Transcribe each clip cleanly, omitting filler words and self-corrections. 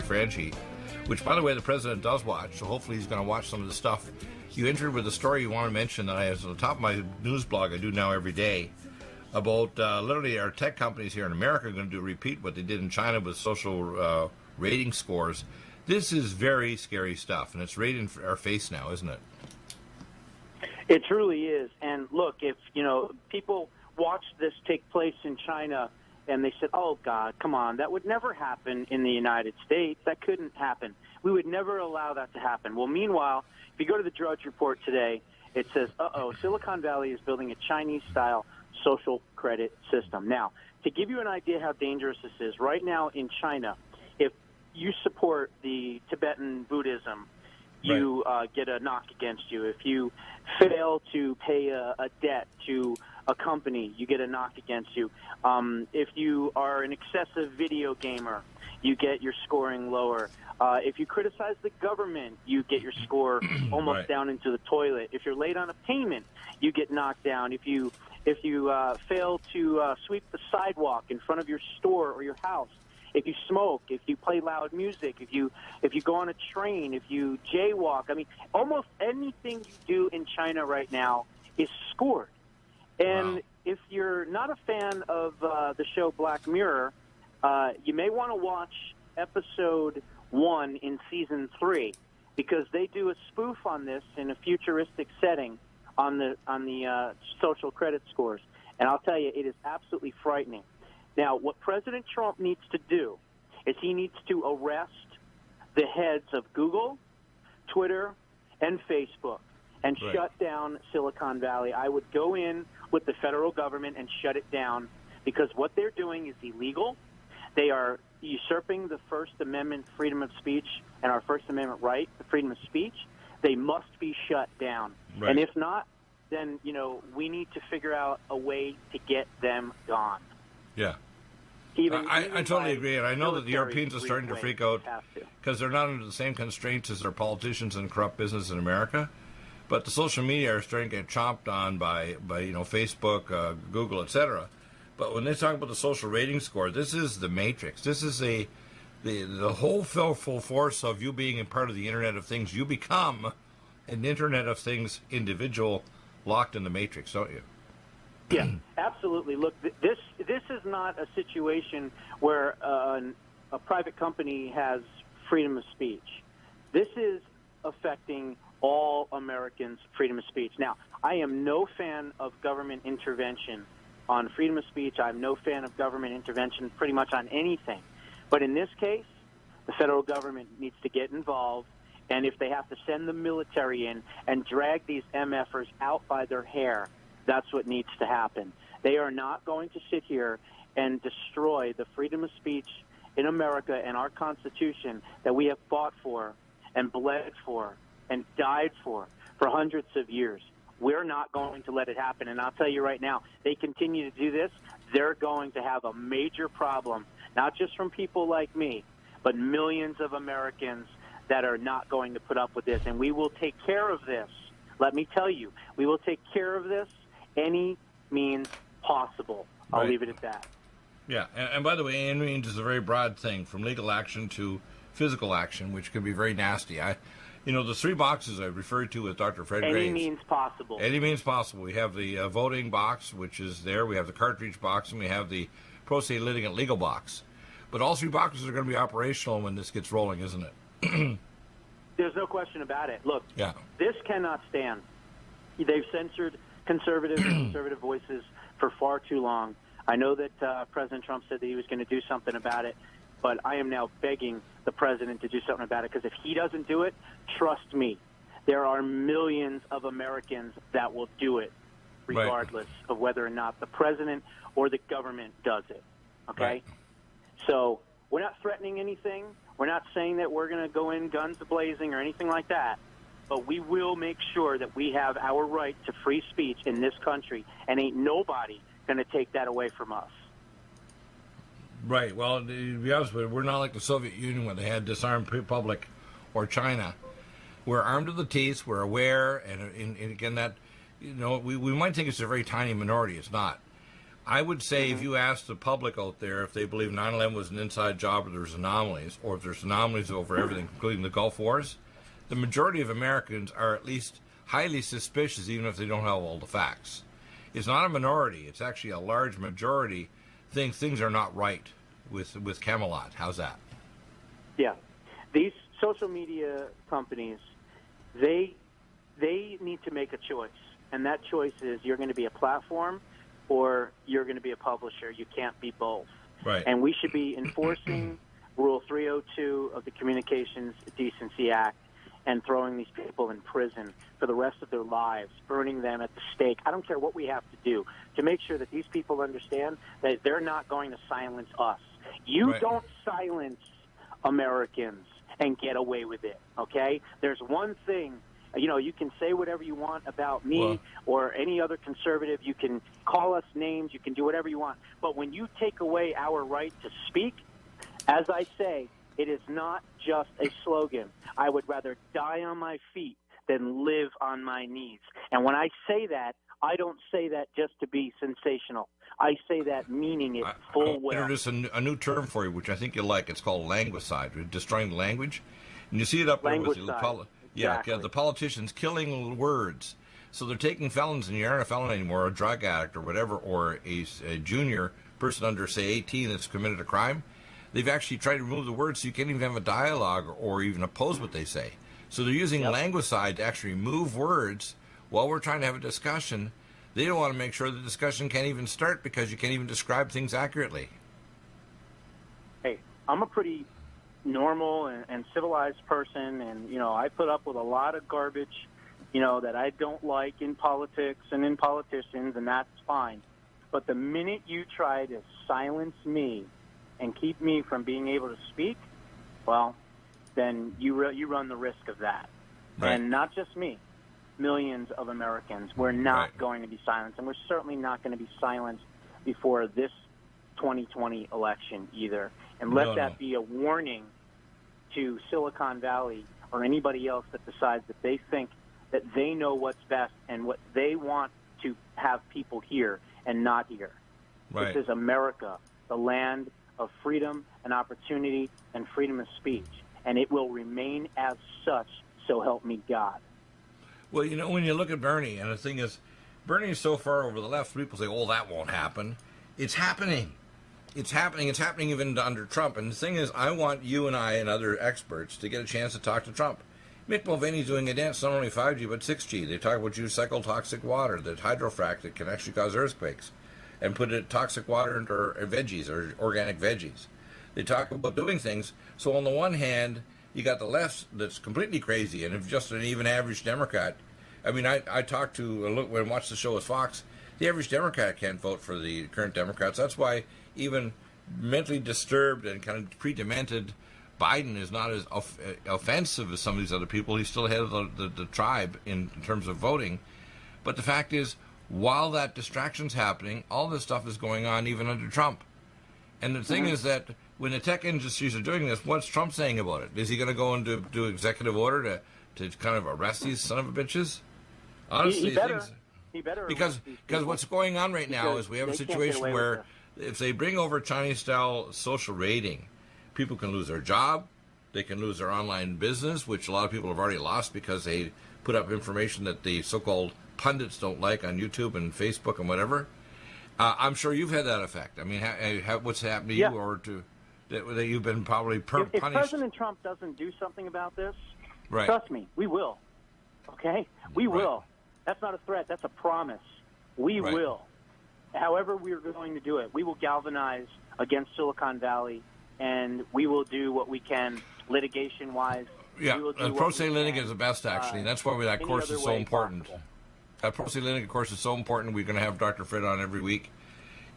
Franchi, which, by the way, the president does watch, so hopefully he's going to watch some of the stuff. You entered with a story you want to mention that I have on the top of my news blog I do now every day about literally our tech companies here in America are going to repeat what they did in China with social rating scores. This is very scary stuff, and it's right in our face now, isn't it? It truly is. And look, if people watched this take place in China and they said, "Oh God, come on, that would never happen in the United States. That couldn't happen. We would never allow that to happen." Well, meanwhile, if you go to the Drudge Report today, it says, Silicon Valley is building a Chinese-style social credit system. Now, to give you an idea how dangerous this is, right now in China, if you support the Tibetan Buddhism, you get a knock against you. If you fail to pay a debt to a company, you get a knock against you. If you are an excessive video gamer, you get your scoring lower. If you criticize the government, you get your score almost down into the toilet. If you're late on a payment, you get knocked down. If you fail to sweep the sidewalk in front of your store or your house, if you smoke, if you play loud music, if you go on a train, if you jaywalk, I mean, almost anything you do in China right now is scored. And if you're not a fan of the show Black Mirror, you may want to watch episode 1 in season 3, because they do a spoof on this in a futuristic setting on the social credit scores. And I'll tell you, it is absolutely frightening. Now, what President Trump needs to do is he needs to arrest the heads of Google, Twitter, and Facebook and shut down Silicon Valley. I would go in with the federal government and shut it down, because what they're doing is illegal. They are usurping the First Amendment freedom of speech and our First Amendment right, the freedom of speech. They must be shut down. Right. And if not, then, we need to figure out a way to get them gone. Yeah. I totally agree, and I know that the Europeans are starting to freak out because they're not under the same constraints as their politicians and corrupt business in America. But the social media are starting to get chomped on by Facebook, Google, etc. But when they talk about the social rating score, this is the matrix. This is the whole full force of you being a part of the Internet of Things. You become an Internet of Things individual locked in the matrix, don't you? Yeah, absolutely. Look, this is not a situation where a private company has freedom of speech. This is affecting all Americans' freedom of speech. Now, I am no fan of government intervention on freedom of speech. I'm no fan of government intervention pretty much on anything. But in this case, the federal government needs to get involved, and if they have to send the military in and drag these MFers out by their hair, that's what needs to happen. They are not going to sit here and destroy the freedom of speech in America and our Constitution that we have fought for and bled for and died for hundreds of years. We're not going to let it happen. And I'll tell you right now, they continue to do this, they're going to have a major problem, not just from people like me, but millions of Americans that are not going to put up with this. And we will take care of this. Let me tell you, we will take care of this any means possible. I'll leave it at that. Yeah, and by the way, any means is a very broad thing, from legal action to physical action, which can be very nasty. The 3 boxes I referred to with Dr. Fred Graves. Any means possible. Any means possible. We have the voting box, which is there. We have the cartridge box, and we have the pro se litigant legal box. But all 3 boxes are going to be operational when this gets rolling, isn't it? There's no question about it. Look, this cannot stand. They've censored conservative and conservative voices for far too long. I know that President Trump said that he was going to do something about it, but I am now begging the president to do something about it, because if he doesn't do it, trust me, there are millions of Americans that will do it, regardless of whether or not the president or the government does it. Okay? Right. So we're not threatening anything. We're not saying that we're going to go in guns blazing or anything like that. But we will make sure that we have our right to free speech in this country, and ain't nobody going to take that away from us. Right. Well, to be honest with you, we're not like the Soviet Union when they had disarmed republic, or China. We're armed to the teeth. We're aware, and again, that we might think it's a very tiny minority. It's not. I would say if you ask the public out there if they believe 9/11 was an inside job or there's anomalies, or if there's anomalies over everything, including the Gulf Wars, the majority of Americans are at least highly suspicious, even if they don't have all the facts. It's not a minority. It's actually a large majority think things are not right with Camelot. How's that? Yeah. These social media companies, they need to make a choice. And that choice is you're going to be a platform or you're going to be a publisher. You can't be both. Right. And we should be enforcing Rule 302 of the Communications Decency Act and throwing these people in prison for the rest of their lives, burning them at the stake. I don't care what we have to do to make sure that these people understand that they're not going to silence us. You don't silence Americans and get away with it, okay? There's one thing, you can say whatever you want about me or any other conservative. You can call us names. You can do whatever you want. But when you take away our right to speak, as I say, it is not just a slogan. I would rather die on my feet than live on my knees. And when I say that, I don't say that just to be sensational. I say that meaning it full well. I'll introduce a new term for you, which I think you'll like. It's called languicide, destroying the language. And you see it up there with the politicians killing words. So they're taking felons, and you aren't a felon anymore, a drug addict or whatever, or a junior person under, say, 18 that's committed a crime. They've actually tried to remove the words so you can't even have a dialogue or even oppose what they say. So they're using languicide to actually remove words while we're trying to have a discussion. They don't want to make sure the discussion can't even start because you can't even describe things accurately. Hey, I'm a pretty normal and civilized person, and, I put up with a lot of garbage, that I don't like in politics and in politicians, and that's fine. But the minute you try to silence me and keep me from being able to speak, well, then you run the risk of that. Right. And not just me. Millions of Americans. We're not going to be silenced, and we're certainly not going to be silenced before this 2020 election either. And let that be a warning to Silicon Valley or anybody else that decides that they think that they know what's best and what they want to have people hear and not hear. Right. This is America, the land of freedom and opportunity and freedom of speech, and it will remain as such, so help me God. Well, when you look at Bernie, and the thing is, Bernie is so far over the left, people say, oh, that won't happen. It's happening. It's happening. It's happening even under Trump. And the thing is, I want you and I and other experts to get a chance to talk to Trump. Mick Mulvaney's doing a dance, not only 5G, but 6G. They talk about use cyclotoxic water, that hydrofrac that can actually cause earthquakes, and put toxic water into veggies or organic veggies. They talk about doing things. So on the one hand, you got the left that's completely crazy, and if just an even average Democrat, I talked to and watched the show with Fox. The average Democrat can't vote for the current Democrats. That's why even mentally disturbed and kind of pre-demented Biden is not as offensive as some of these other people. He's still ahead of the tribe in terms of voting. But the fact is, while that distraction's happening, all this stuff is going on even under Trump. And the thing is that when the tech industries are doing this, what's Trump saying about it? Is he going to go and do executive order to kind of arrest these son of a bitches? Honestly, he better. Because what's going on right now is we have a situation where if they bring over Chinese-style social rating, people can lose their job, they can lose their online business, which a lot of people have already lost because they put up information that the so-called pundits don't like on YouTube and Facebook and whatever. I'm sure you've had that effect. What's happened to you or that you've been probably punished? If President Trump doesn't do something about this, trust me, we will. Okay? We will. That's not a threat. That's a promise. We will. However we're going to do it, we will galvanize against Silicon Valley, and we will do what we can litigation-wise. Yeah, pro se litigation is the best, actually. That's why that course is so important. That pro se litigation course is so important. We're going to have Dr. Fred on every week.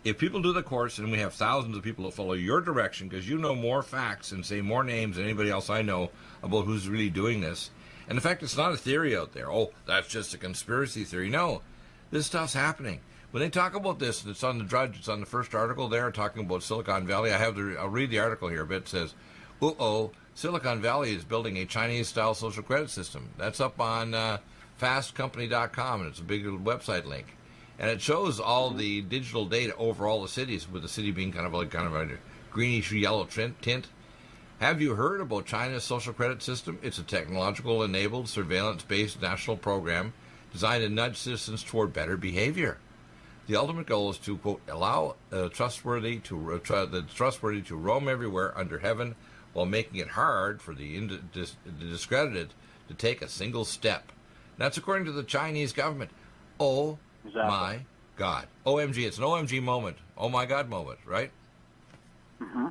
If people do the course, and we have thousands of people that follow your direction, because you know more facts and say more names than anybody else I know about who's really doing this. And in fact, it's not a theory out there. Oh, that's just a conspiracy theory. No, this stuff's happening. When they talk about this, it's on the Drudge, it's on the first article there, talking about Silicon Valley. I'll read the article here a bit. It says, Silicon Valley is building a Chinese-style social credit system. That's up on fastcompany.com, and it's a big website link. And it shows all the digital data over all the cities, with the city being kind of a greenish yellow tint. Have you heard about China's social credit system? It's a technological-enabled, surveillance-based national program designed to nudge citizens toward better behavior. The ultimate goal is to, quote, allow the trustworthy to roam everywhere under heaven while making it hard for the discredited to take a single step. That's according to the Chinese government. Oh, exactly. My God. OMG. It's an OMG moment. Oh, my God moment, right? Mm-hmm.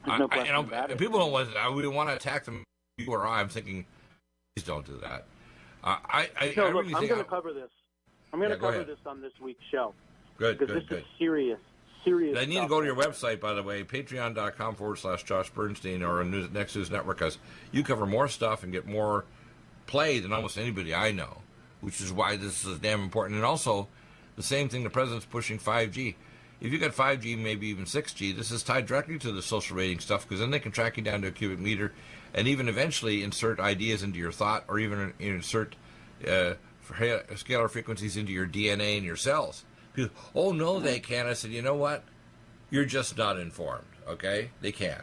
No question about it. People don't want. We want to attack them. You or I'm thinking, please don't do that. I'm going to cover this. I'm going to cover this on this week's show. Good. Because this is serious. I need to go to your website, by the way, patreon.com/Josh Bernstein or Next News Network, because you cover more stuff and get more play than almost anybody I know, which is why this is damn important. And also, the same thing, the president's pushing 5G. If you got 5G, maybe even 6G, this is tied directly to the social rating stuff, because then they can track you down to a cubic meter and even eventually insert ideas into your thought, or even insert scalar frequencies into your DNA and your cells. People, oh, no, they can't. I said, you know what? You're just not informed, okay? They can.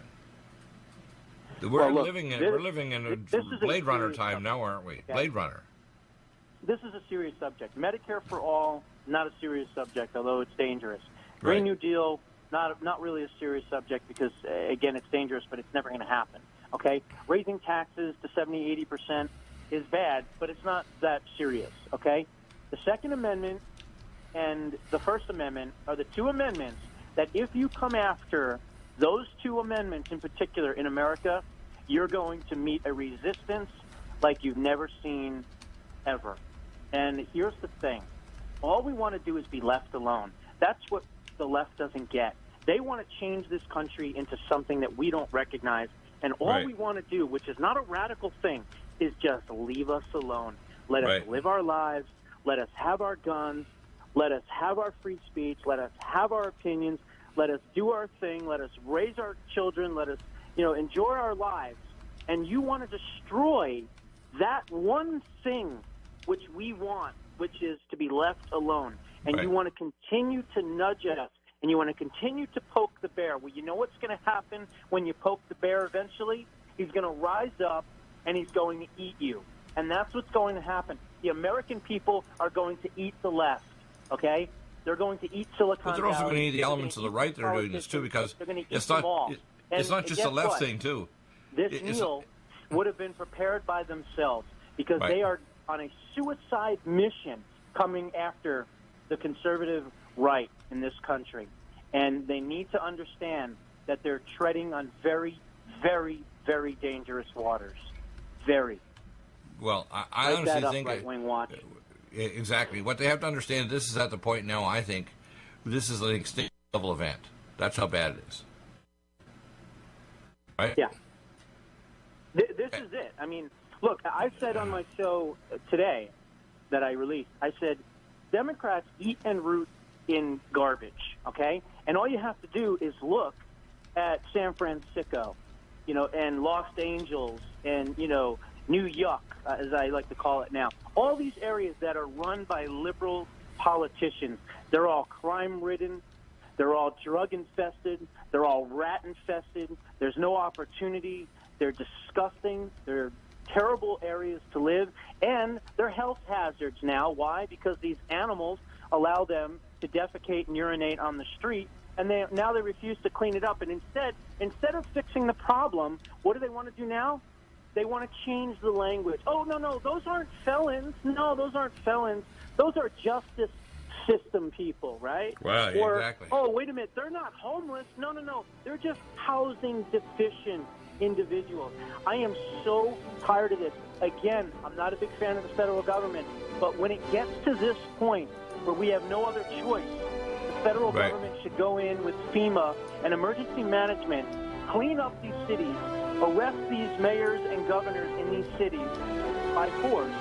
We're living in a Blade Runner time now, aren't we? Okay. Blade Runner. This is a serious subject. Medicare for all, not a serious subject, although it's dangerous. Green New Deal, not really a serious subject because, again, it's dangerous, but it's never going to happen, okay? Raising taxes to 70, 80% is bad, but it's not that serious, okay? The Second Amendment and the First Amendment are the two amendments that if you come after those two amendments in particular in America, you're going to meet a resistance like you've never seen ever. And here's the thing. All we want to do is be left alone. That's what the left doesn't get. They want to change this country into something that we don't recognize. And all we want to do, which is not a radical thing, is just leave us alone. Let us live our lives. Let us have our guns. Let us have our free speech. Let us have our opinions. Let us do our thing. Let us raise our children. Let us, enjoy our lives. And you want to destroy that one thing which we want, which is to be left alone. And you want to continue to nudge us, and you want to continue to poke the bear. Well, you know what's going to happen when you poke the bear eventually? He's going to rise up, and he's going to eat you. And that's what's going to happen. The American people are going to eat the left, okay? They're going to eat Silicon Valley. But they're also going to eat the elements of the right that are doing this, too, because it's not just a left thing, too. This meal would have been prepared by themselves because they are on a suicide mission coming after the conservative right in this country. And they need to understand that they're treading on very, very, very dangerous waters. Very. Well, I honestly think... Right-wing watch. Exactly. What they have to understand, this is at the point now, I think, this is an extinction-level event. That's how bad it is. Right? Yeah. This is it. I mean, look, I said on my show today that I released, I said, Democrats eat and root in garbage, okay? And all you have to do is look at San Francisco, and Los Angeles and, New York, as I like to call it now. All these areas that are run by liberal politicians, they're all crime-ridden, they're all drug-infested, they're all rat-infested, there's no opportunity, they're disgusting, they're terrible areas to live, and they're health hazards now. Why? Because these animals allow them to defecate and urinate on the street, and now they refuse to clean it up. And instead of fixing the problem, what do they want to do now? They want to change the language. Oh, no, those aren't felons. No, those aren't felons. Those are justice system people, right? Right, or, exactly. Oh, wait a minute, they're not homeless. No, they're just housing deficient individuals. I am so tired of this. Again, I'm not a big fan of the federal government, but when it gets to this point where we have no other choice, the federal government should go in with FEMA and emergency management, clean up these cities, arrest these mayors and governors in these cities by force.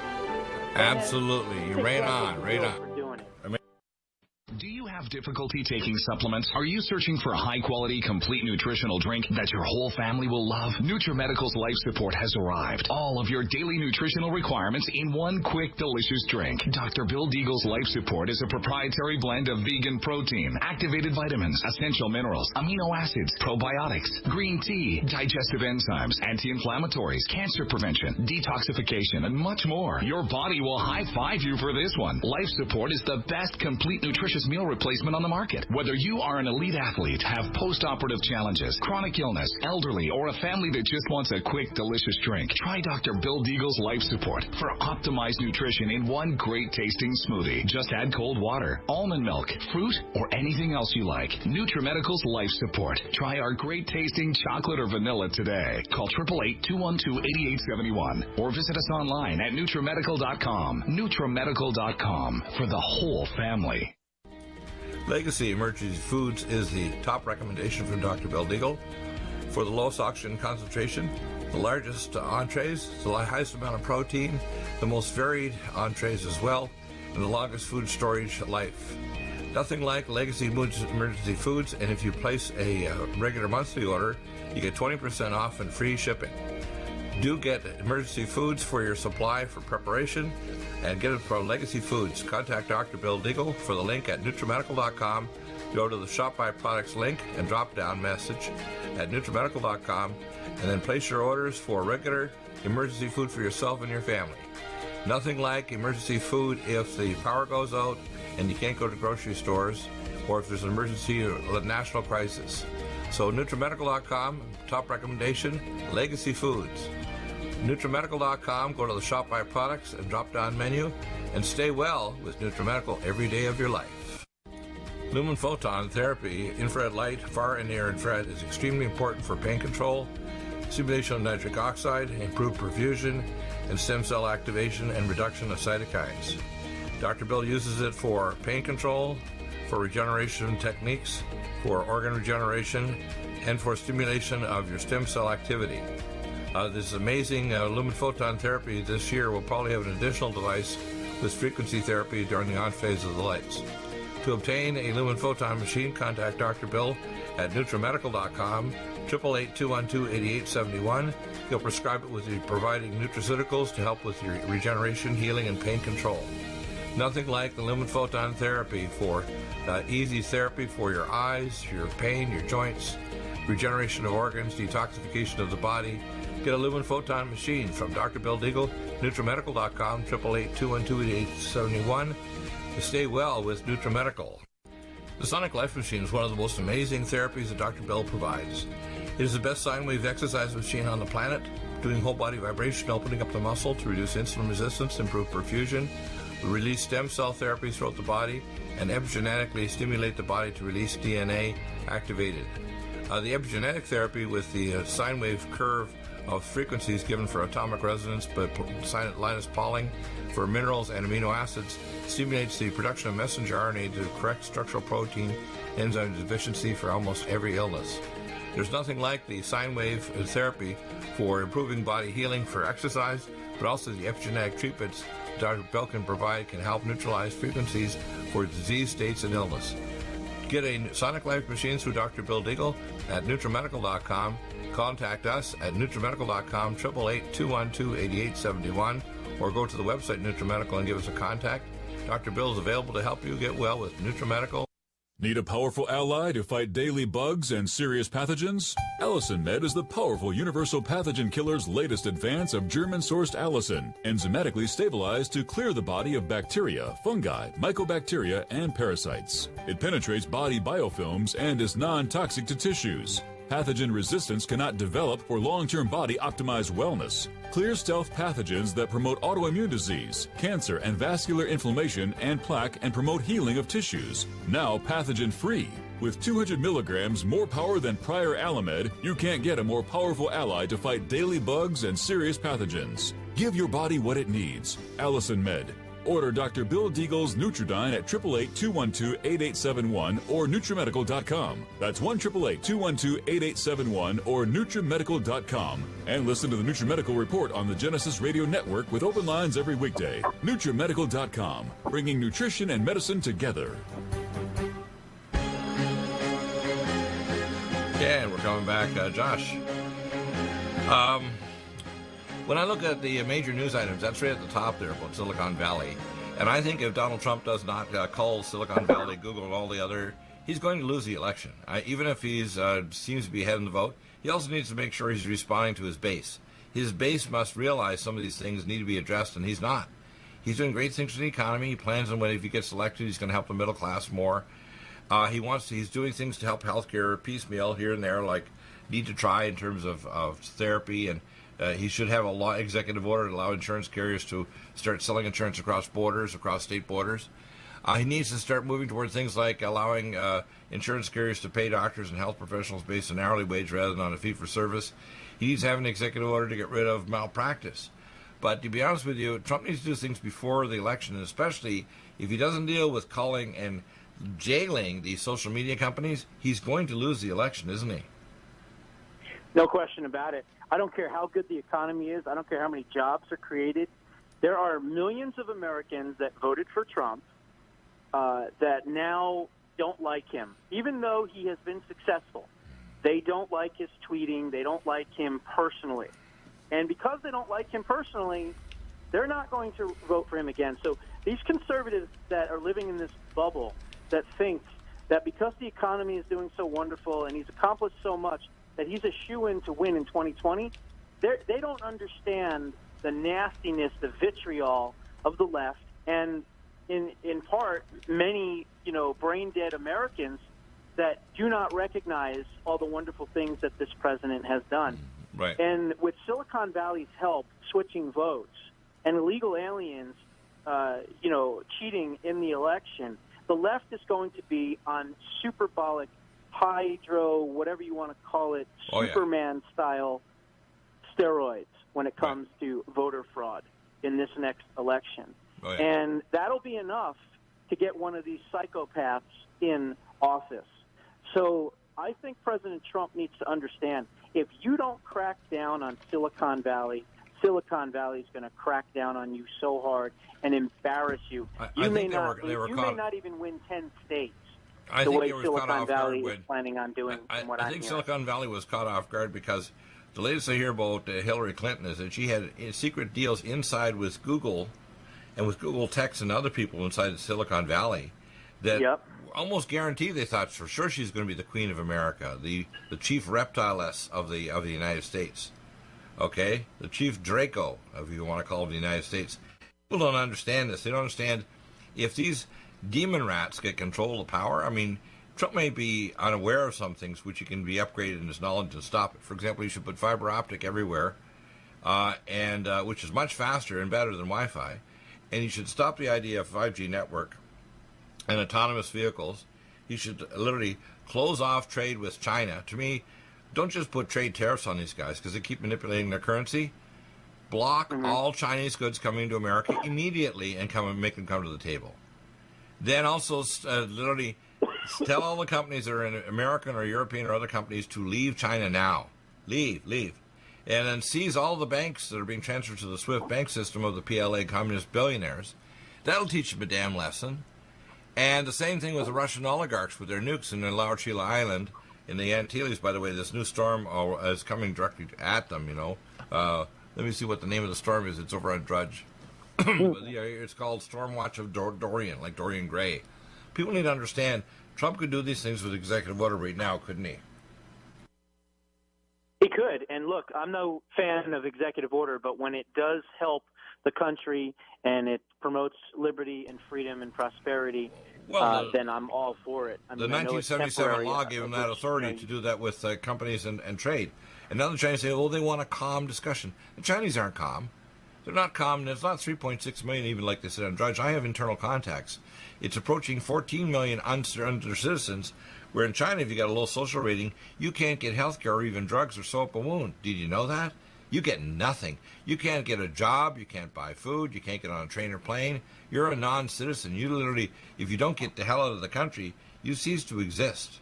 Absolutely. Right on. Do you have difficulty taking supplements? Are you searching for a high-quality, complete nutritional drink that your whole family will love? NutriMedical's Life Support has arrived. All of your daily nutritional requirements in one quick, delicious drink. Dr. Bill Deagle's Life Support is a proprietary blend of vegan protein, activated vitamins, essential minerals, amino acids, probiotics, green tea, digestive enzymes, anti-inflammatories, cancer prevention, detoxification, and much more. Your body will high-five you for this one. Life Support is the best complete nutritious meal replacement on the market. Whether you are an elite athlete, have post-operative challenges, chronic illness, elderly, or a family that just wants a quick, delicious drink, try Dr. Bill Deagle's Life Support for optimized nutrition in one great-tasting smoothie. Just add cold water, almond milk, fruit, or anything else you like. NutriMedical's Life Support. Try our great-tasting chocolate or vanilla today. Call 888-212-8871 or visit us online at NutriMedical.com. NutriMedical.com for the whole family. Legacy Emergency Foods is the top recommendation from Dr. Bill Deagle for the lowest oxygen concentration, the largest entrees, the highest amount of protein, the most varied entrees as well, and the longest food storage life. Nothing like Legacy Emergency Foods, and if you place a regular monthly order, you get 20% off and free shipping. Do get Emergency Foods for your supply for preparation, and get it from Legacy Foods. Contact Dr. Bill Deagle for the link at NutriMedical.com. Go to the Shop by Products link and drop-down message at NutriMedical.com, and then place your orders for regular emergency food for yourself and your family. Nothing like emergency food if the power goes out and you can't go to grocery stores, or if there's an emergency or a national crisis. So NutriMedical.com, top recommendation, Legacy Foods. NutriMedical.com, go to the Shop by Products and drop-down menu, and stay well with NutriMedical every day of your life. Lumen photon therapy, infrared light, far and near infrared, is extremely important for pain control, stimulation of nitric oxide, improved perfusion, and stem cell activation and reduction of cytokines. Dr. Bill uses it for pain control, for regeneration techniques, for organ regeneration, and for stimulation of your stem cell activity. This amazing lumen photon therapy this year will probably have an additional device with frequency therapy during the on phase of the lights. To obtain a lumen photon machine, contact Dr. Bill at NutriMedical.com, 888-212-8871. He'll prescribe it with you providing nutraceuticals to help with your regeneration, healing, and pain control. Nothing like the lumen photon therapy for easy therapy for your eyes, your pain, your joints, regeneration of organs, detoxification of the body. Get a lumen photon machine from Dr. Bill Deagle, NutriMedical.com, 888-212-8871. To stay well with NutriMedical. The Sonic Life Machine is one of the most amazing therapies that Dr. Bill provides. It is the best sine wave exercise machine on the planet, doing whole body vibration, opening up the muscle to reduce insulin resistance, improve perfusion, release stem cell therapies throughout the body, and epigenetically stimulate the body to release DNA activated. The epigenetic therapy with the sine wave curve of frequencies given for atomic resonance, but Linus Pauling for minerals and amino acids stimulates the production of messenger RNA to correct structural protein enzyme deficiency for almost every illness. There's nothing like the sine wave therapy for improving body healing for exercise, but also the epigenetic treatments Dr. Bill can provide can help neutralize frequencies for disease states and illness. Get a Sonic Life machine through Dr. Bill Deagle at NutriMedical.com. Contact us at NutriMedical.com, 888-212-8871, or go to the website NutriMedical and give us a contact. Dr. Bill is available to help you get well with NutriMedical. Need a powerful ally to fight daily bugs and serious pathogens? Allicin Med is the powerful universal pathogen killer's latest advance of German-sourced allicin, enzymatically stabilized to clear the body of bacteria, fungi, mycobacteria, and parasites. It penetrates body biofilms and is non-toxic to tissues. Pathogen resistance cannot develop for long-term body-optimized wellness. Clear stealth pathogens that promote autoimmune disease, cancer, and vascular inflammation and plaque and promote healing of tissues. Now pathogen-free. With 200 milligrams more power than prior Alamed, you can't get a more powerful ally to fight daily bugs and serious pathogens. Give your body what it needs. Allicin Med. Order Dr. Bill Deagle's Nutridyne at 888-212-8871 or NutriMedical.com. That's 1-888-212-8871 or NutriMedical.com. And listen to the NutriMedical Report on the Genesis Radio Network with open lines every weekday. NutriMedical.com, bringing nutrition and medicine together. Yeah, and we're coming back. Josh, when I look at the major news items, that's right at the top there about Silicon Valley. And I think if Donald Trump does not cull Silicon Valley, Google, and all the other, he's going to lose the election. Even if he seems to be ahead in the vote, he also needs to make sure he's responding to his base. His base must realize some of these things need to be addressed, and he's not. He's doing great things for the economy. He plans on when, if he gets elected, he's going to help the middle class more. He's doing things to help healthcare piecemeal here and there, like need to try in terms of therapy, and he should have a executive order to allow insurance carriers to start selling insurance across borders, across state borders. He needs to start moving toward things like allowing insurance carriers to pay doctors and health professionals based on hourly wage rather than on a fee-for-service. He needs to have an executive order to get rid of malpractice. But to be honest with you, Trump needs to do things before the election, and especially if he doesn't deal with calling and jailing these social media companies, he's going to lose the election, isn't he? No question about it. I don't care how good the economy is. I don't care how many jobs are created. There are millions of Americans that voted for Trump that now don't like him, even though he has been successful. They don't like his tweeting. They don't like him personally. And because they don't like him personally, they're not going to vote for him again. So these conservatives that are living in this bubble that think that because the economy is doing so wonderful and he's accomplished so much that he's a shoo-in to win in 2020, they don't understand the nastiness, the vitriol of the left, and in part, many brain-dead Americans that do not recognize all the wonderful things that this president has done. Right. And with Silicon Valley's help switching votes and illegal aliens, cheating in the election, the left is going to be on superbolic, hydro, whatever you want to call it, Superman-style steroids when it comes to voter fraud in this next election. Oh, yeah. And that'll be enough to get one of these psychopaths in office. So I think President Trump needs to understand, if you don't crack down on Silicon Valley is going to crack down on you so hard and embarrass you. You may not even win 10 states. I think they were caught off guard. Is planning on doing. I think Silicon Valley was caught off guard because the latest I hear about Hillary Clinton is that she had secret deals inside with Google and with Google Techs and other people inside Silicon Valley that almost guarantee they thought for sure she's going to be the Queen of America, the chief reptiless of the United States. Okay? The chief Draco, if you want to call it the United States. People don't understand this. They don't understand if these demon rats get control of power. I mean, Trump may be unaware of some things which he can be upgraded in his knowledge and stop it. For example, he should put fiber optic everywhere, and which is much faster and better than Wi-Fi. And he should stop the idea of 5G network and autonomous vehicles. He should literally close off trade with China. To me, don't just put trade tariffs on these guys because they keep manipulating their currency. Block all Chinese goods coming to America immediately and make them come to the table. Then also literally tell all the companies that are in American or European or other companies to leave China now. Leave. And then seize all the banks that are being transferred to the SWIFT bank system of the PLA communist billionaires. That'll teach them a damn lesson. And the same thing with the Russian oligarchs with their nukes in the Laur Chila Island in the Antilles. By the way, this new storm is coming directly at them, let me see what the name of the storm is. It's over on Drudge. It's called Storm Watch of Dorian, like Dorian Gray. People need to understand Trump could do these things with executive order right now, couldn't he? He could. And look, I'm no fan of executive order, but when it does help the country and it promotes liberty and freedom and prosperity, then I'm all for it. The 1977 law gave him that authority to do that with companies and trade. And now the Chinese say, they want a calm discussion. The Chinese aren't calm. They're not calm. It's not 3.6 million, even like they said on Drudge. I have internal contacts. It's approaching 14 million under citizens, where in China, if you got a low social rating, you can't get health care or even drugs or sew up a wound. Did you know that? You get nothing. You can't get a job. You can't buy food. You can't get on a train or plane. You're a non-citizen. You literally, if you don't get the hell out of the country, you cease to exist.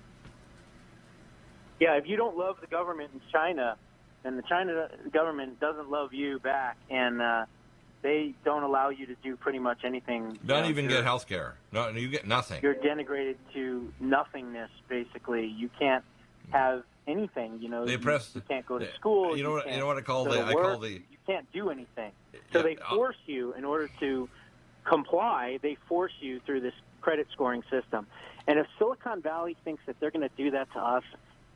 Yeah, if you don't love the government in China, then the China government doesn't love you back, and they don't allow you to do pretty much anything. Not even get health care. No, you get nothing. You're denigrated to nothingness, basically. You can't have anything. You can't go to school. You know what I call you can't do anything. So they force you, in order to comply, they force you through this credit scoring system. And if Silicon Valley thinks that they're going to do that to us,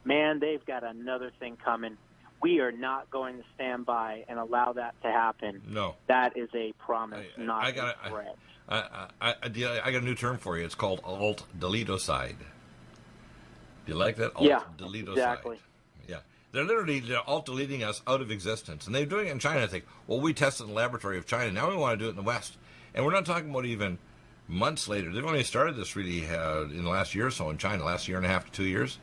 man, they've got another thing coming. We are not going to stand by and allow that to happen. No. That is a promise, not a threat. I got a new term for you. It's called alt-deletocide. Do you like that? Alt-deletocide. Exactly. Yeah. They're alt-deleting us out of existence. And they're doing it in China. I think, well, we tested in the laboratory of China. Now we want to do it in the West. And we're not talking about even months later. They've only started this really in the last year or so in China, last year and a half to 2 years.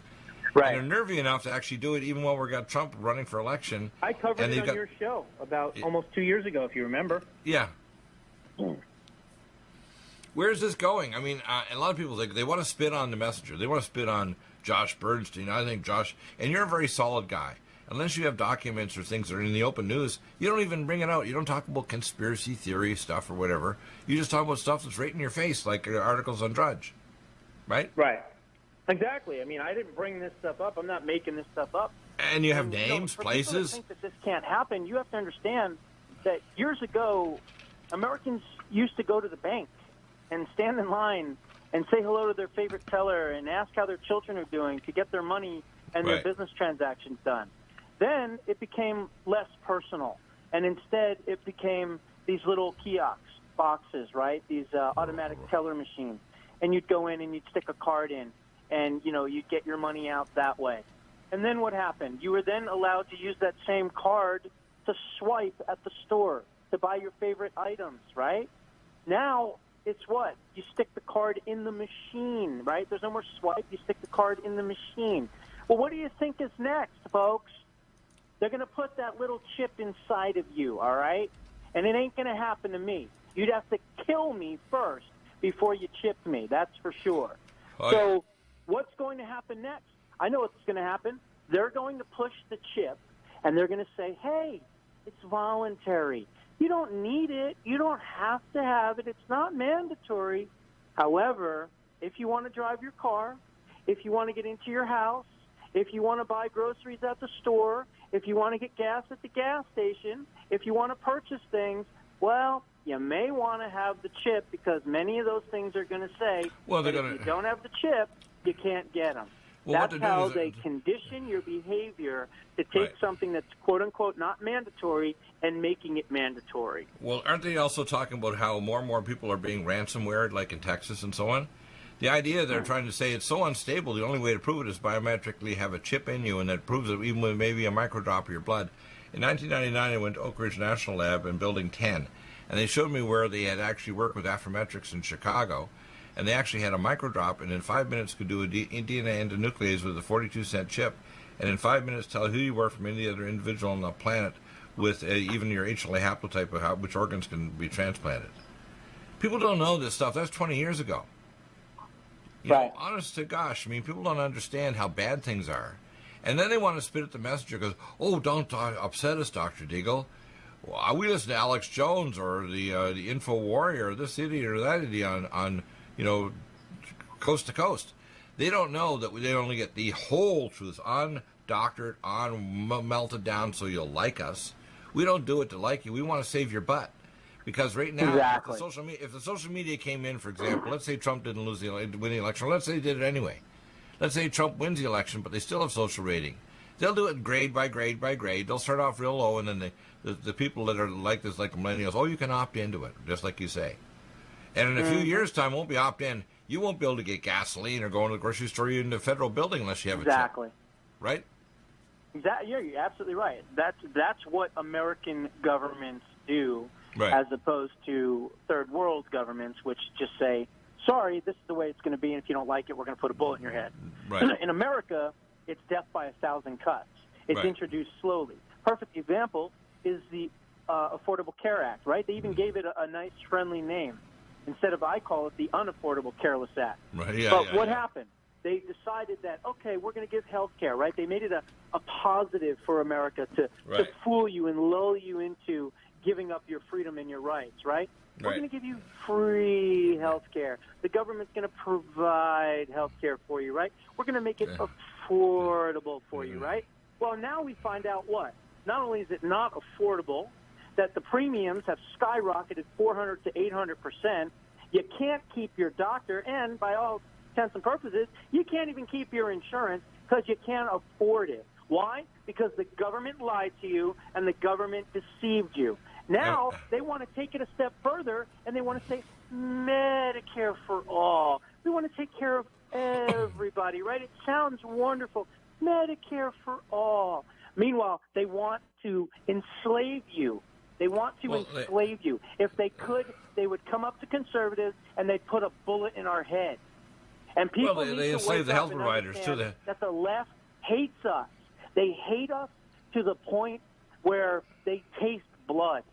Right. And they're nervy enough to actually do it even while we got Trump running for election. I covered it on your show about almost 2 years ago, if you remember. Yeah. Where's this going? I mean, a lot of people think they want to spit on the messenger. They want to spit on Josh Bernstein. I think Josh, and you're a very solid guy. Unless you have documents or things that are in the open news, you don't even bring it out. You don't talk about conspiracy theory stuff or whatever. You just talk about stuff that's right in your face, like articles on Drudge. Right? Right. Exactly. I mean, I didn't bring this stuff up. I'm not making this stuff up. And you have names, for places. People that think that this can't happen, you have to understand that years ago, Americans used to go to the bank and stand in line and say hello to their favorite teller and ask how their children are doing to get their money and their business transactions done. Then it became less personal, and instead it became these little kiosk boxes, right? These automatic teller machines. And you'd go in and you'd stick a card in, and, you'd get your money out that way. And then what happened? You were then allowed to use that same card to swipe at the store to buy your favorite items, right? Now it's what? You stick the card in the machine, right? There's no more swipe. You stick the card in the machine. Well, what do you think is next, folks? They're going to put that little chip inside of you, all right? And it ain't going to happen to me. You'd have to kill me first before you chipped me, that's for sure. So what's going to happen next? I know what's going to happen. They're going to push the chip, and they're going to say, hey, it's voluntary. You don't need it. You don't have to have it. It's not mandatory. However, if you want to drive your car, if you want to get into your house, if you want to buy groceries at the store, if you want to get gas at the gas station, if you want to purchase things, well, you may want to have the chip, because many of those things are going to say, if you don't have the chip, you can't get them. Well, that's how they condition your behavior to take something that's quote-unquote not mandatory and making it mandatory. Well, aren't they also talking about how more and more people are being ransomware, like in Texas and so on? The idea they're trying to say it's so unstable, the only way to prove it is biometrically have a chip in you, and that proves it even with maybe a microdrop of your blood. In 1999, I went to Oak Ridge National Lab in Building 10, and they showed me where they had actually worked with Affymetrix in Chicago, and they actually had a microdrop, and in 5 minutes could do a DNA endonuclease with a 42-cent chip, and in 5 minutes tell who you were from any other individual on the planet with even your HLA haplotype of which organs can be transplanted. People don't know this stuff. That's 20 years ago. You know, honest to gosh, I mean, people don't understand how bad things are. And then they want to spit at the messenger because, oh, don't upset us, Dr. Deagle. Well, we listen to Alex Jones or the Info Warrior or this idiot or that idiot on coast to coast. They don't know that they only get the whole truth, undoctored, melted down so you'll like us. We don't do it to like you. We want to save your butt. Because right now, if the social media came in, for example, let's say Trump didn't win the election, or let's say he did it anyway. Let's say Trump wins the election, but they still have social rating. They'll do it grade by grade by grade. They'll start off real low, and then the people that are like this, like millennials, oh, you can opt into it, just like you say. And in a few years' time, won't be opt-in. You won't be able to get gasoline or go into the grocery store or in the federal building unless you have a chip. Right? Exactly. You're absolutely right. That's what American governments do. Right. As opposed to third world governments, which just say, sorry, this is the way it's going to be, and if you don't like it, we're going to put a bullet in your head. Right. In America, it's death by 1,000 cuts. It's introduced slowly. Perfect example is the Affordable Care Act, right? They even gave it a nice, friendly name. Instead of, I call it the Unaffordable Careless Act. Right. But what happened? They decided that, okay, we're going to give health care, right? They made it a positive for America to fool you and lull you into giving up your freedom and your rights, right? We're going to give you free health care. The government's going to provide health care for you, right? We're going to make it affordable for you, right? Well, now we find out what? Not only is it not affordable, that the premiums have skyrocketed 400 to 800%. You can't keep your doctor, and by all intents and purposes, you can't even keep your insurance because you can't afford it. Why? Because the government lied to you and the government deceived you. Now they want to take it a step further, and they want to say Medicare for all. We want to take care of everybody, right? It sounds wonderful. Medicare for all. Meanwhile, they want to enslave you. They want to enslave you. If they could, they would come up to conservatives and they'd put a bullet in our head. And people need they to enslave wake the up health and providers too. understand that the left hates us. They hate us to the point where they taste blood.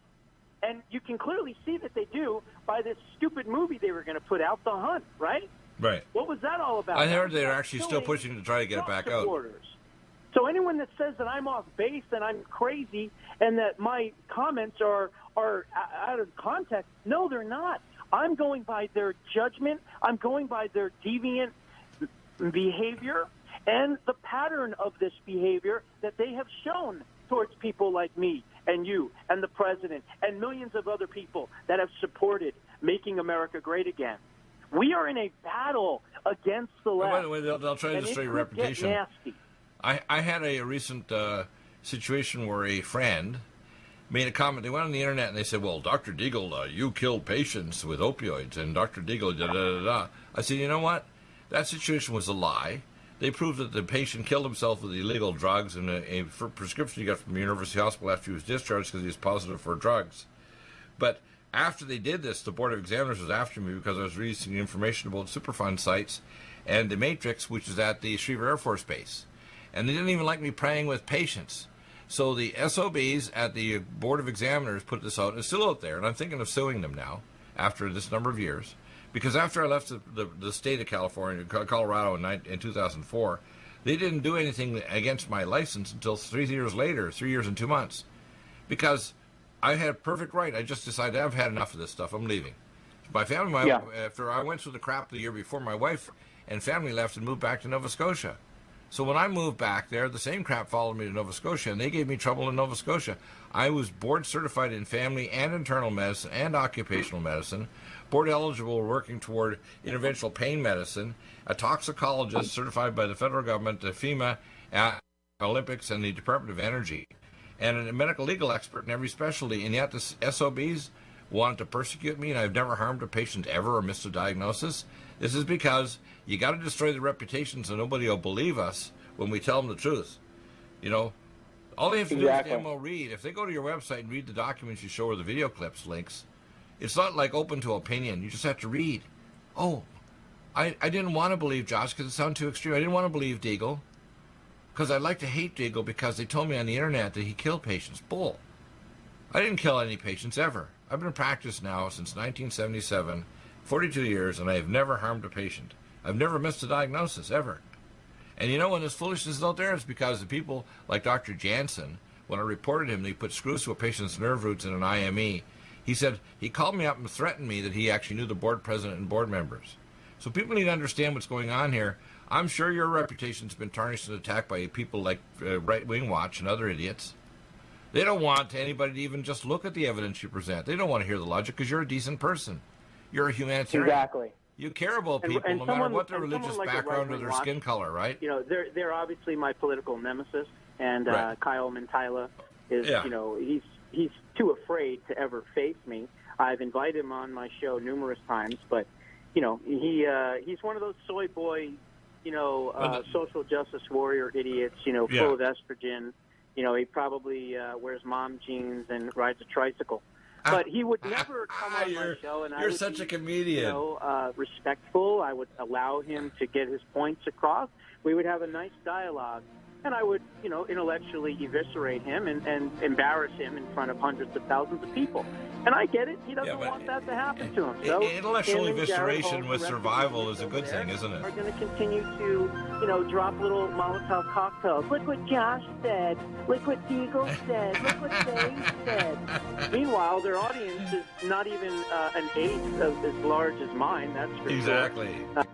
And you can clearly see that they do by this stupid movie they were going to put out, The Hunt, right? Right. What was that all about? I heard they're actually still pushing to try to get it back out. So anyone that says that I'm off base and I'm crazy and that my comments are out of context, no, they're not. I'm going by their judgment. I'm going by their deviant behavior and the pattern of this behavior that they have shown towards people like me and you and the president and millions of other people that have supported making America great again. We are in a battle against the left. By the way, they'll try to destroy your reputation. Nasty. I had a recent situation where a friend made a comment. They went on the internet and they said, well, Dr. Deagle, you killed patients with opioids, and Dr. Deagle, da-da-da-da. I said, you know what? That situation was a lie. They proved that the patient killed himself with illegal drugs and a prescription he got from the University Hospital after he was discharged because he was positive for drugs. But after they did this, the Board of Examiners was after me because I was releasing information about Superfund sites and the Matrix, which is at the Schriever Air Force Base. And they didn't even like me praying with patients. So the SOBs at the Board of Examiners put this out, and it's still out there, and I'm thinking of suing them now after this number of years. Because after I left the state of California, Colorado in 2004, they didn't do anything against my license until 3 years later, 3 years and 2 months. Because I had perfect right. I just decided I've had enough of this stuff. I'm leaving. My family, after I went through the crap the year before, my wife and family left and moved back to Nova Scotia. So when I moved back there, the same crap followed me to Nova Scotia, and they gave me trouble in Nova Scotia. I was board certified in family and internal medicine and occupational medicine, board eligible working toward interventional pain medicine, a toxicologist certified by the federal government, the FEMA, Olympics, and the Department of Energy, and a medical legal expert in every specialty. And yet the SOBs wanted to persecute me, and I've never harmed a patient ever or missed a diagnosis. This is because you got to destroy the reputation so nobody will believe us when we tell them the truth. You know, all they have to do is demo read. If they go to your website and read the documents you show or the video clips links, it's not like open to opinion. You just have to read. Oh, I didn't want to believe Josh because it sounded too extreme. I didn't want to believe Deagle because I like to hate Deagle because they told me on the internet that he killed patients. Bull. I didn't kill any patients ever. I've been in practice now since 1977, 42 years, and I have never harmed a patient. I've never missed a diagnosis, ever. And you know, when this foolishness is out there, it's because the people like Dr. Jansen, when I reported him, they put screws to a patient's nerve roots in an IME. He said, he called me up and threatened me that he actually knew the board president and board members. So people need to understand what's going on here. I'm sure your reputation's been tarnished and attacked by people like Right Wing Watch and other idiots. They don't want anybody to even just look at the evidence you present. They don't want to hear the logic because you're a decent person. You're a humanitarian. Exactly. You care about people no matter what their religious background or their skin color, right? You know, they're obviously my political nemesis, and Kyle Mantila is, you know, he's too afraid to ever face me. I've invited him on my show numerous times, but, you know, he's one of those soy boy, you know, social justice warrior idiots, you know, full of estrogen. You know, he probably wears mom jeans and rides a tricycle. But he would never come on my show, and I would such a comedian. You know, respectful. I would allow him to get his points across. We would have a nice dialogue. and I would, intellectually eviscerate him and embarrass him in front of hundreds of thousands of people. And I get it. He doesn't want that to happen to him. So intellectual evisceration with survival is a good thing, isn't it? Are going to continue to, drop little Molotov cocktails. Look what Josh said. Look what Deagle said. Look what Dave said. Meanwhile, their audience is not even an eighth of as large as mine. That's for exactly. Sure.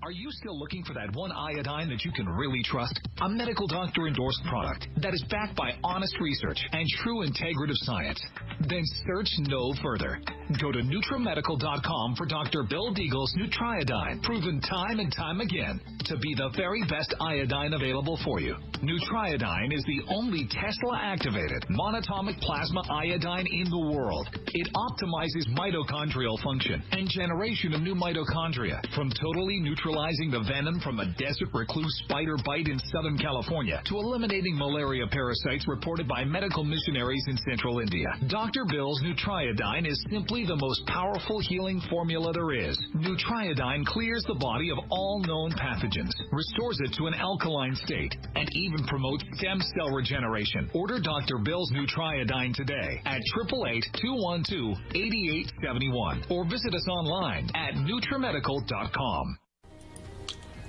Are you still looking for that one iodine that you can really trust? A medical doctor-endorsed product that is backed by honest research and true integrative science? Then search no further. Go to NutriMedical.com for Dr. Bill Deagle's Nutriodine, proven time and time again to be the very best iodine available for you. Nutriodine is the only Tesla-activated monatomic plasma iodine in the world. It optimizes mitochondrial function and generation of new mitochondria from totally neutralizing the venom from a desert recluse spider bite in Southern California to eliminating malaria parasites reported by medical missionaries in central India. Dr. Bill's Nutriodine is simply the most powerful healing formula there is. Nutriodine clears the body of all known pathogens, restores it to an alkaline state, and even promotes stem cell regeneration. Order Dr. Bill's Nutriodine today at 888-212-8871 or visit us online at NutriMedical.com.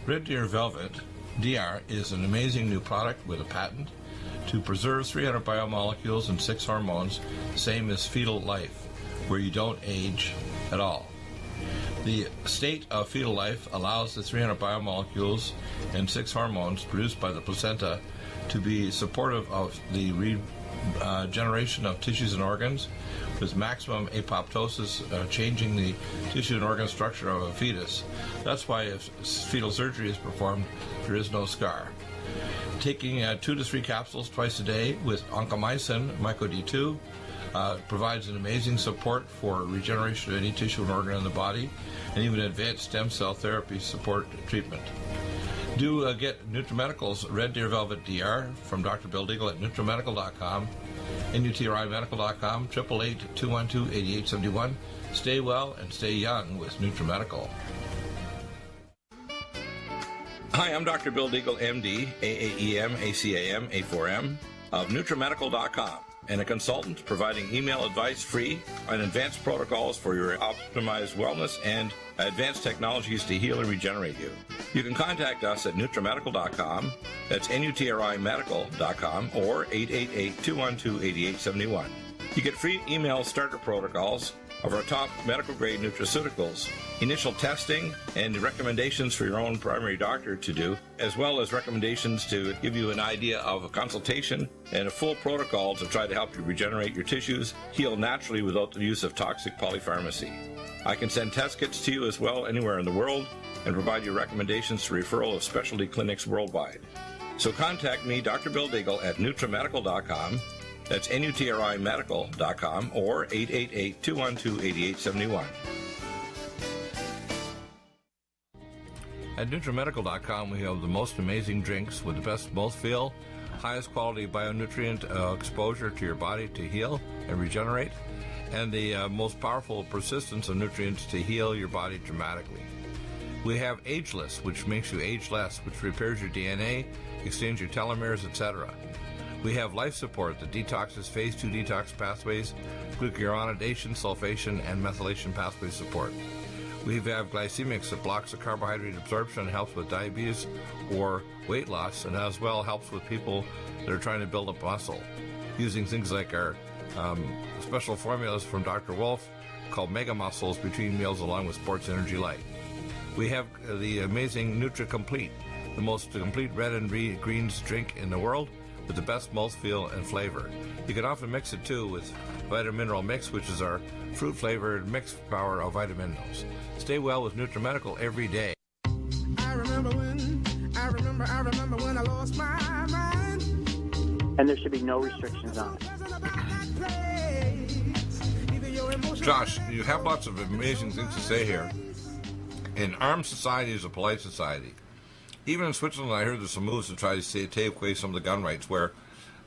Red Deer Velvet DR is an amazing new product with a patent to preserve 300 biomolecules and 6 hormones, same as fetal life, where you don't age at all. The state of fetal life allows the 300 biomolecules and 6 hormones produced by the placenta to be supportive of the regeneration of tissues and organs, with maximum apoptosis, changing the tissue and organ structure of a fetus. That's why if fetal surgery is performed, there is no scar. Taking 2 to 3 capsules twice a day with oncomycin, myco-D2, provides an amazing support for regeneration of any tissue and organ in the body, and even advanced stem cell therapy support treatment. Do get NutriMedical's Red Deer Velvet DR from Dr. Bill Deagle at NutriMedical.com, NutriMedical.com, 888-212-8871. Stay well and stay young with NutriMedical. Hi, I'm Dr. Bill Deagle, MD, AAEM, ACAM, A4M, of NutriMedical.com, and a consultant providing email advice free on advanced protocols for your optimized wellness and advanced technologies to heal and regenerate you. You can contact us at NutriMedical.com, that's NutriMedical.com, or 888-212-8871. You get free email starter protocols of our top medical-grade nutraceuticals, initial testing, and recommendations for your own primary doctor to do, as well as recommendations to give you an idea of a consultation and a full protocol to try to help you regenerate your tissues, heal naturally without the use of toxic polypharmacy. I can send test kits to you as well anywhere in the world and provide you recommendations to referral of specialty clinics worldwide. So contact me, Dr. Bill Deagle, at NutriMedical.com. That's NutriMedical.com or 888-212-8871. At NutriMedical.com, we have the most amazing drinks with the best mouthfeel, highest quality bionutrient exposure to your body to heal and regenerate, and the most powerful persistence of nutrients to heal your body dramatically. We have Ageless, which makes you age less, which repairs your DNA, extends your telomeres, etc. We have Life Support that detoxes phase 2 detox pathways, glucuronidation, sulfation, and methylation pathway support. We have Glycemics that blocks the carbohydrate absorption and helps with diabetes or weight loss, and as well helps with people that are trying to build up muscle, using things like our special formulas from Dr. Wolf called Mega Muscles between meals along with Sports Energy Light. We have the amazing Nutri-Complete, the most complete red and greens drink in the world, with the best mouthfeel and flavor. You can often mix it too with Vitamin Mineral Mix, which is our fruit-flavored mixed power of vitamin minerals. Stay well with NutriMedical every day. I remember when I lost my mind. And there should be no restrictions on it. Josh, you have lots of amazing things to say here. An armed society is a polite society. Even in Switzerland, I heard there's some moves to try to take away some of the gun rights, where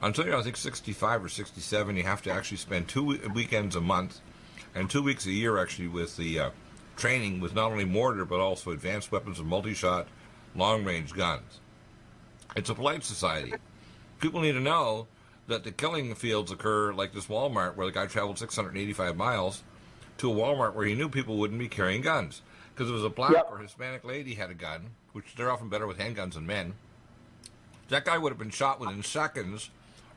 until you're, I think, 65 or 67, you have to actually spend 2 weekends a month and 2 weeks a year, actually, with the training with not only mortar but also advanced weapons and multi-shot long-range guns. It's a polite society. People need to know that the killing fields occur like this Walmart where the guy traveled 685 miles to a Walmart where he knew people wouldn't be carrying guns. Because it was a black or Hispanic lady had a gun, which they're often better with handguns than men. That guy would have been shot within seconds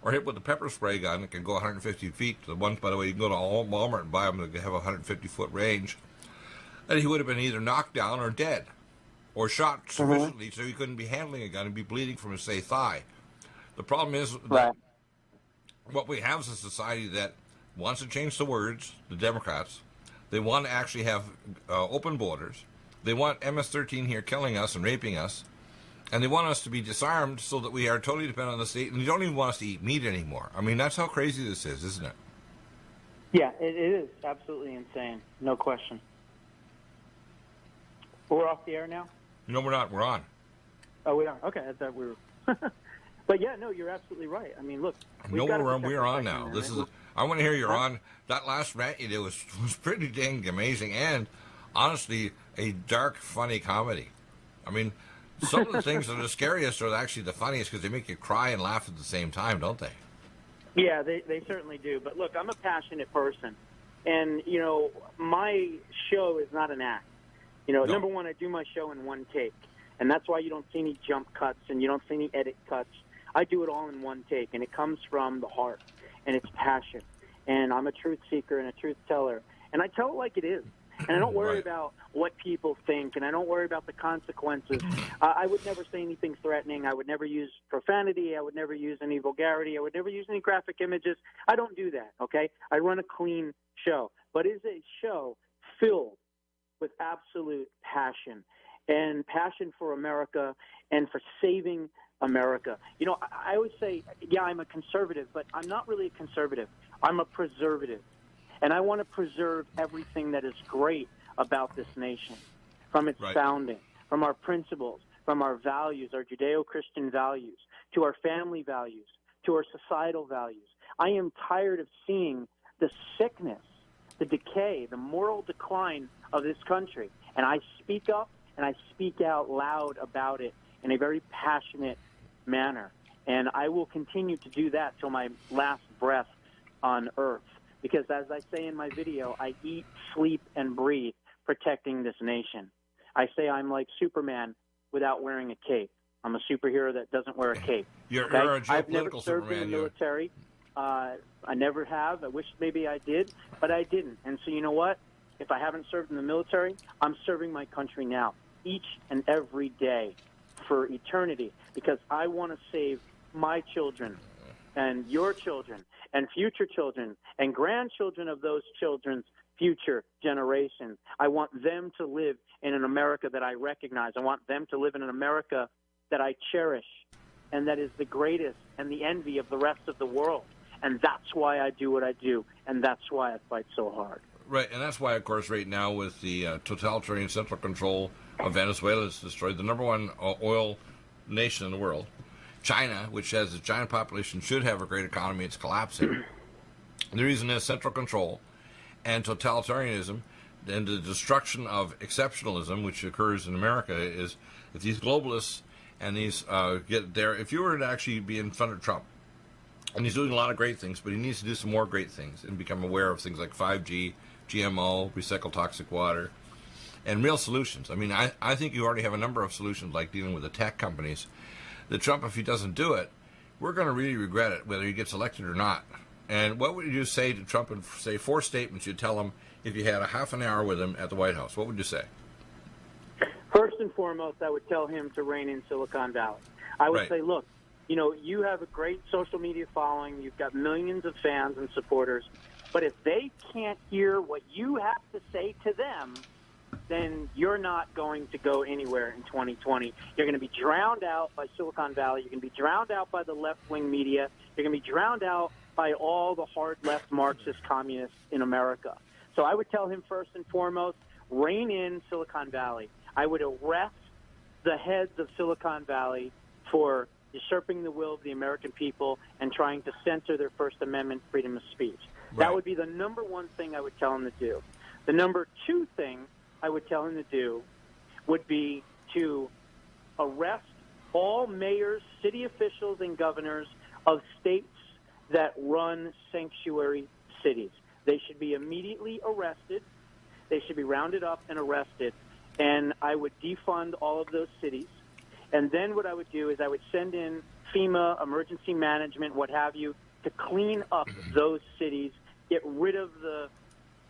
or hit with a pepper spray gun that can go 150 feet. The ones, by the way, you can go to Walmart and buy them that have a 150-foot range. And he would have been either knocked down or dead or shot sufficiently so he couldn't be handling a gun and be bleeding from his, say, thigh. The problem is that what we have is a society that wants to change the words, the Democrats. They want to actually have open borders. They want MS-13 here killing us and raping us. And they want us to be disarmed so that we are totally dependent on the state. And they don't even want us to eat meat anymore. I mean, that's how crazy this is, isn't it? Yeah, it is absolutely insane. No question. We're off the air now? No, we're not. We're on. Oh, we are? Okay, I thought we were. But, yeah, no, you're absolutely right. I mean, look. No, we're on now. This is. I want to hear you're on. That last rant you did was pretty dang amazing and, honestly, a dark, funny comedy. I mean, some of the things that are the scariest are actually the funniest because they make you cry and laugh at the same time, don't they? Yeah, they certainly do. But, look, I'm a passionate person. And, you know, my show is not an act. You know, number one, I do my show in one take. And that's why you don't see any jump cuts and you don't see any edit cuts. I do it all in one take, and it comes from the heart, and it's passion. And I'm a truth seeker and a truth teller. And I tell it like it is. And I don't worry about what people think, and I don't worry about the consequences. I would never say anything threatening. I would never use profanity. I would never use any vulgarity. I would never use any graphic images. I don't do that, okay? I run a clean show. But it's a show filled with absolute passion, and passion for America and for saving America. You know, I always say, yeah, I'm a conservative, but I'm not really a conservative. I'm a preservative. And I want to preserve everything that is great about this nation, from its founding, from our principles, from our values, our Judeo-Christian values, to our family values, to our societal values. I am tired of seeing the sickness, the decay, the moral decline of this country. And I speak up and I speak out loud about it in a very passionate manner. And I will continue to do that till my last breath on earth. Because as I say in my video, I eat, sleep, and breathe protecting this nation. I say I'm like Superman without wearing a cape. I'm a superhero that doesn't wear a cape. You're a geopolitical I've never served in the military. I never have. I wish maybe I did, but I didn't. And so you know what? If I haven't served in the military, I'm serving my country now, each and every day for eternity, because I want to save my children and your children and future children and grandchildren of those children's future generations. I want them to live in an America that I recognize. I want them to live in an America that I cherish and that is the greatest and the envy of the rest of the world. And that's why I do what I do, and that's why I fight so hard. Right, and that's why, of course, right now with the totalitarian central control of Venezuela, it's destroyed the number one oil nation in the world. China, which has a giant population, should have a great economy. It's collapsing. The reason is central control and totalitarianism and the destruction of exceptionalism, which occurs in America, is if these globalists and these get there, if you were to actually be in front of Trump, and he's doing a lot of great things, but he needs to do some more great things and become aware of things like 5G, GMO, recycle toxic water, and real solutions. I mean, I think you already have a number of solutions, like dealing with the tech companies. That Trump, if he doesn't do it, we're going to really regret it, whether he gets elected or not. And what would you say to Trump and say 4 statements you'd tell him if you had a half an hour with him at the White House? What would you say? First and foremost, I would tell him to rein in Silicon Valley. I would say, look, you know, you have a great social media following. You've got millions of fans and supporters. But if they can't hear what you have to say to them, then you're not going to go anywhere in 2020. You're going to be drowned out by Silicon Valley. You're going to be drowned out by the left-wing media. You're going to be drowned out by all the hard left Marxist communists in America. So I would tell him first and foremost, rein in Silicon Valley. I would arrest the heads of Silicon Valley for usurping the will of the American people and trying to censor their First Amendment freedom of speech. Right. That would be the number one thing I would tell him to do. The number two thing I would tell him to do would be to arrest all mayors, city officials, and governors of states that run sanctuary cities. They should be immediately arrested. They should be rounded up and arrested. And I would defund all of those cities. And then what I would do is I would send in FEMA, emergency management, what have you, to clean up those cities, get rid of the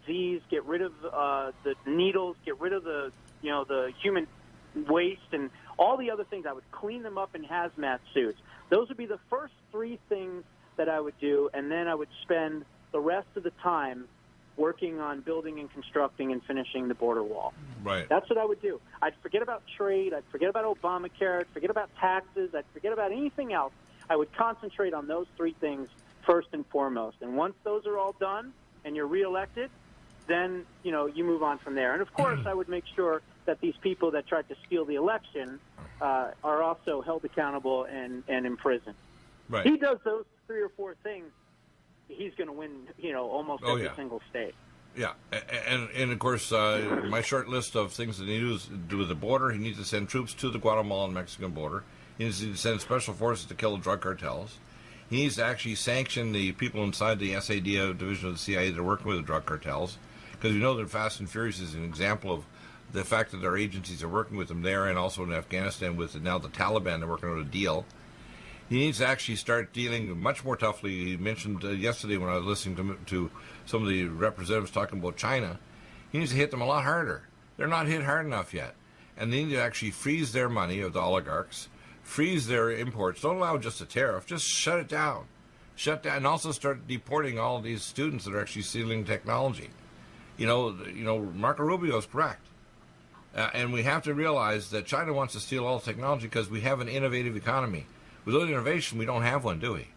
Z's, get rid of the needles, get rid of the human waste and all the other things. I would clean them up in hazmat suits. Those would be the first three things that I would do, and then I would spend the rest of the time working on building and constructing and finishing the border wall. Right. That's what I would do. I'd forget about trade. I'd forget about Obamacare. I'd forget about taxes. I'd forget about anything else. I would concentrate on those three things first and foremost. And once those are all done and you're reelected, then, you move on from there. And, of course, I would make sure that these people that tried to steal the election are also held accountable and imprisoned. Right. He does those three or four things, he's going to win, almost every single state. Yeah, and of course, my short list of things that he needs to do with the border, he needs to send troops to the Guatemalan Mexican border. He needs to send special forces to kill the drug cartels. He needs to actually sanction the people inside the SADO division of the CIA that are working with the drug cartels, because that Fast and Furious is an example of the fact that our agencies are working with them there, and also in Afghanistan with now the Taliban. They're working on a deal. He needs to actually start dealing much more toughly. He mentioned yesterday when I was listening to some of the representatives talking about China, he needs to hit them a lot harder. They're not hit hard enough yet. And they need to actually freeze their money of the oligarchs, freeze their imports. Don't allow just a tariff. Just shut it down. Shut down, and also start deporting all of these students that are actually stealing technology. Marco Rubio is correct. And we have to realize that China wants to steal all technology because we have an innovative economy. Without innovation, we don't have one, do we?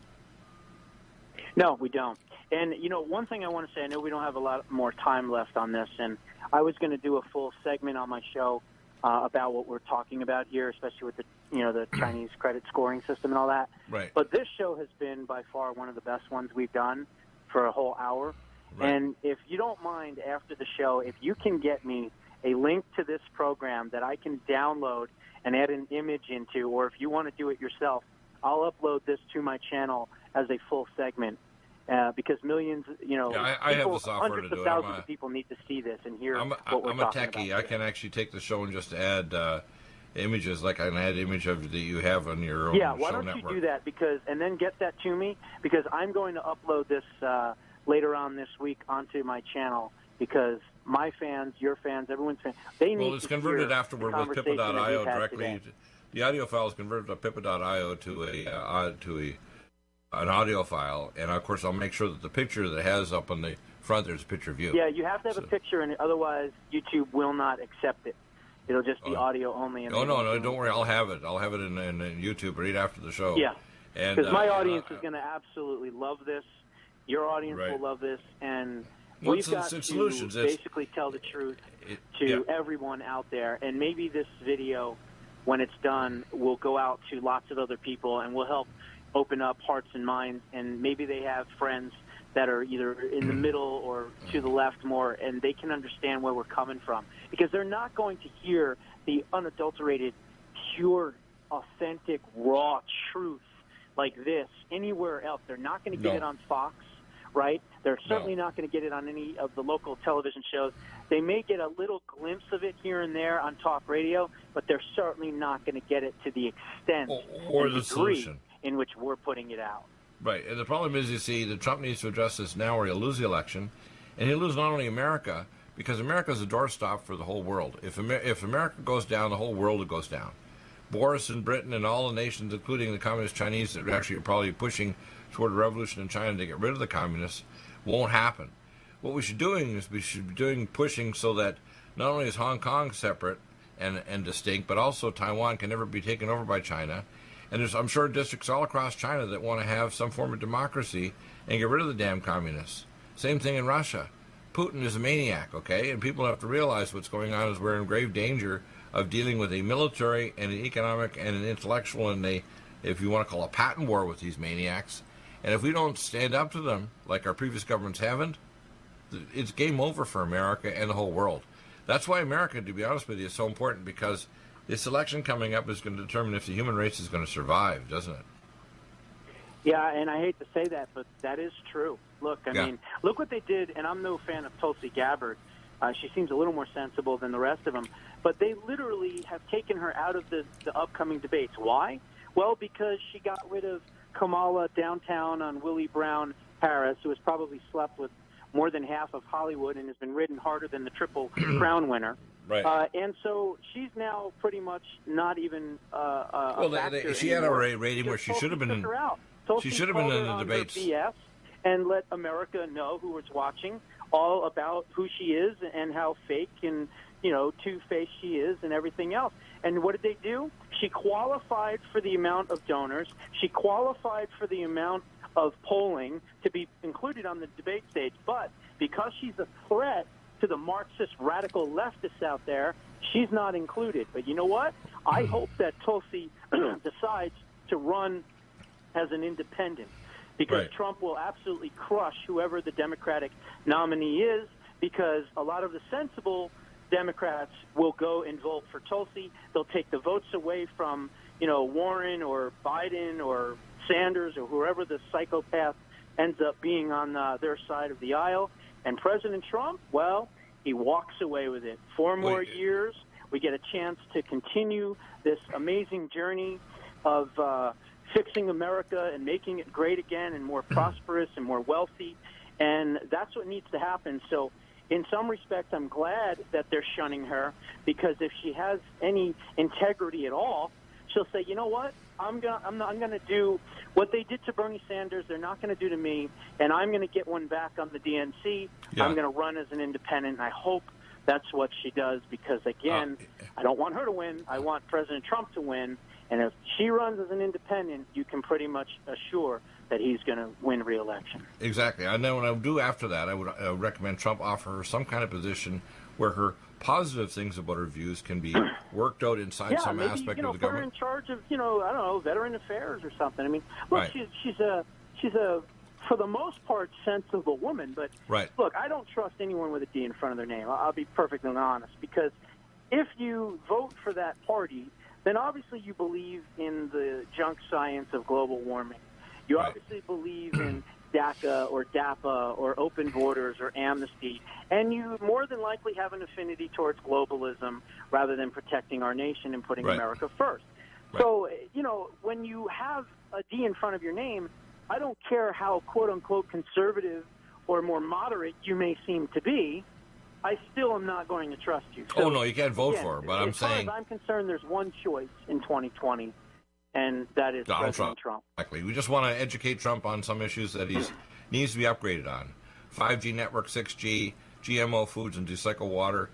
No, we don't. And, one thing I want to say, I know we don't have a lot more time left on this, and I was going to do a full segment on my show about what we're talking about here, especially with the Chinese credit scoring system and all that. Right. But this show has been by far one of the best ones we've done for a whole hour. Right. And if you don't mind, after the show, if you can get me a link to this program that I can download and add an image into, or if you want to do it yourself, I'll upload this to my channel as a full segment because millions, I have the software hundreds to do of it. thousands of people need to see this and hear what we're I'm a talking techie. about. I can actually take the show and just add images, like I can add image of that you have on your own show network. Yeah, why don't you do that and then get that to me, because I'm going to upload this later on this week onto my channel, because my fans, your fans, everyone's fans, they need to it's converted hear afterward the with pippa.io directly. today. The audio file is converted to pippa.io to an audio file, and of course I'll make sure that the picture that it has up on the front, there's a picture of you. Yeah, you have to have a picture, and otherwise YouTube will not accept it. It'll just be audio only. No, don't worry. I'll have it. I'll have it in YouTube right after the show. Yeah, because my audience is going to absolutely love this. Your audience will love this, and we've got to basically tell the truth to everyone out there. And maybe this video, when it's done, will go out to lots of other people and will help open up hearts and minds. And maybe they have friends that are either in the middle or to the left more, and they can understand where we're coming from. Because they're not going to hear the unadulterated, pure, authentic, raw truth like this anywhere else. They're not going to get it on Fox, right? They're certainly not going to get it on any of the local television shows. They may get a little glimpse of it here and there on talk radio, but they're certainly not going to get it to the extent or and the degree solution in which we're putting it out. Right, and the problem is, you see, that Trump needs to address this now or he'll lose the election, and he'll lose not only America, because America is a doorstop for the whole world. If America goes down, the whole world goes down. Boris and Britain and all the nations, including the communist Chinese that actually are probably pushing toward a revolution in China to get rid of the communists, won't happen. What we should be doing pushing so that not only is Hong Kong separate and distinct, but also Taiwan can never be taken over by China. And there's, I'm sure, districts all across China that want to have some form of democracy and get rid of the damn communists. Same thing in Russia. Putin is a maniac, okay? And people have to realize what's going on is we're in grave danger of dealing with a military and an economic and an intellectual and a, if you want to call a patent war with these maniacs. And if we don't stand up to them, like our previous governments haven't, it's game over for America and the whole world. That's why America, to be honest with you, is so important, because this election coming up is going to determine if the human race is going to survive, doesn't it? Yeah, and I hate to say that, but that is true. Look, I mean, look what they did, and I'm no fan of Tulsi Gabbard. She seems a little more sensible than the rest of them. But they literally have taken her out of the upcoming debates. Why? Well, because she got rid of Kamala downtown on Willie Brown Harris, who has probably slept with more than half of Hollywood and has been ridden harder than the Triple Crown winner. Right. And so she's now pretty much not even a factor she had a anymore. rating where she should have been in. Tulsi She should have been in the called her debates. on her BS and let America know, who was watching, all about who she is and how fake and, two-faced she is and everything else. And what did they do? She qualified for the amount of donors. She qualified for the amount of polling to be included on the debate stage. But because she's a threat to the Marxist radical leftists out there, she's not included. But you know what? I hope that Tulsi decides to run as an independent, because Trump will absolutely crush whoever the Democratic nominee is, because a lot of the sensible Democrats will go and vote for Tulsi. They'll take the votes away from, Warren or Biden or Sanders or whoever the psychopath ends up being on their side of the aisle. And President Trump, well, he walks away with it. 4 more years, we get a chance to continue this amazing journey of fixing America and making it great again and more prosperous and more wealthy. And that's what needs to happen. So in some respects, I'm glad that they're shunning her, because if she has any integrity at all, she'll say, you know what? I'm going to do what they did to Bernie Sanders. They're not going to do to me, and I'm going to get one back on the DNC. Yeah. I'm going to run as an independent, and I hope that's what she does, because, again, I don't want her to win. I want President Trump to win. And if she runs as an independent, you can pretty much assure that he's going to win re-election. Exactly. And then what I would do after that, I would recommend Trump offer her some kind of position where her positive things about her views can be worked out inside some aspect of the government. Put her in charge of, I don't know, veteran affairs or something. I mean, look, she's a for the most part sensible woman, but look, I don't trust anyone with a D in front of their name. I'll be perfectly honest, because if you vote for that party, then obviously you believe in the junk science of global warming. You obviously believe in DACA or DAPA or open borders or amnesty, and you more than likely have an affinity towards globalism rather than protecting our nation and putting America first. So, when you have a D in front of your name, I don't care how quote-unquote conservative or more moderate you may seem to be, I still am not going to trust you. So, no, you can't vote for her, but I'm saying... As far as I'm concerned, there's one choice in 2020, and that is President Trump. Exactly. We just want to educate Trump on some issues that he needs to be upgraded on. 5G network, 6G, GMO foods, and recycled water.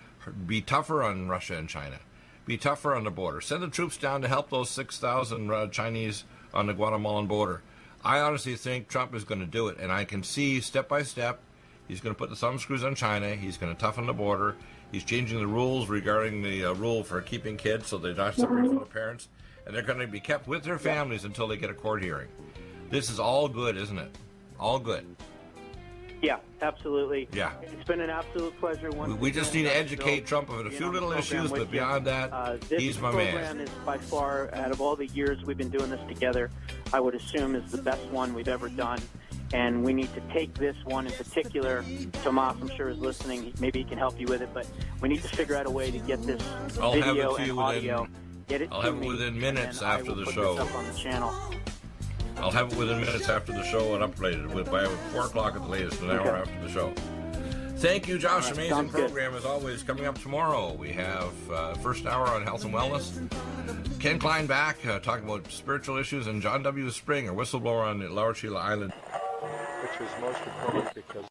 Be tougher on Russia and China. Be tougher on the border. Send the troops down to help those 6,000 Chinese on the Guatemalan border. I honestly think Trump is going to do it, and I can see step by step he's going to put the thumb screws on China. He's going to toughen the border. He's changing the rules regarding the rule for keeping kids so they're not separated from the parents. And they're going to be kept with their families until they get a court hearing. This is all good, isn't it? All good. Yeah, absolutely. Yeah. It's been an absolute pleasure. We just need to educate Trump of a few little issues, but beyond that, he's my man. This program is by far, out of all the years we've been doing this together, I would assume is the best one we've ever done. And we need to take this one in particular. Tomas, I'm sure, is listening. Maybe he can help you with it, but we need to figure out a way to get this video and audio. I'll have it within minutes after the show. Up on the channel. I'll have it within minutes after the show and uploaded by 4 o'clock at the latest, an hour after the show. Thank you, Josh. Amazing program as always. Coming up tomorrow, we have first hour on health and wellness. Ken Klein back talking about spiritual issues, and John W. Spring, a whistleblower on the Lower Sheila Island. Which was most important because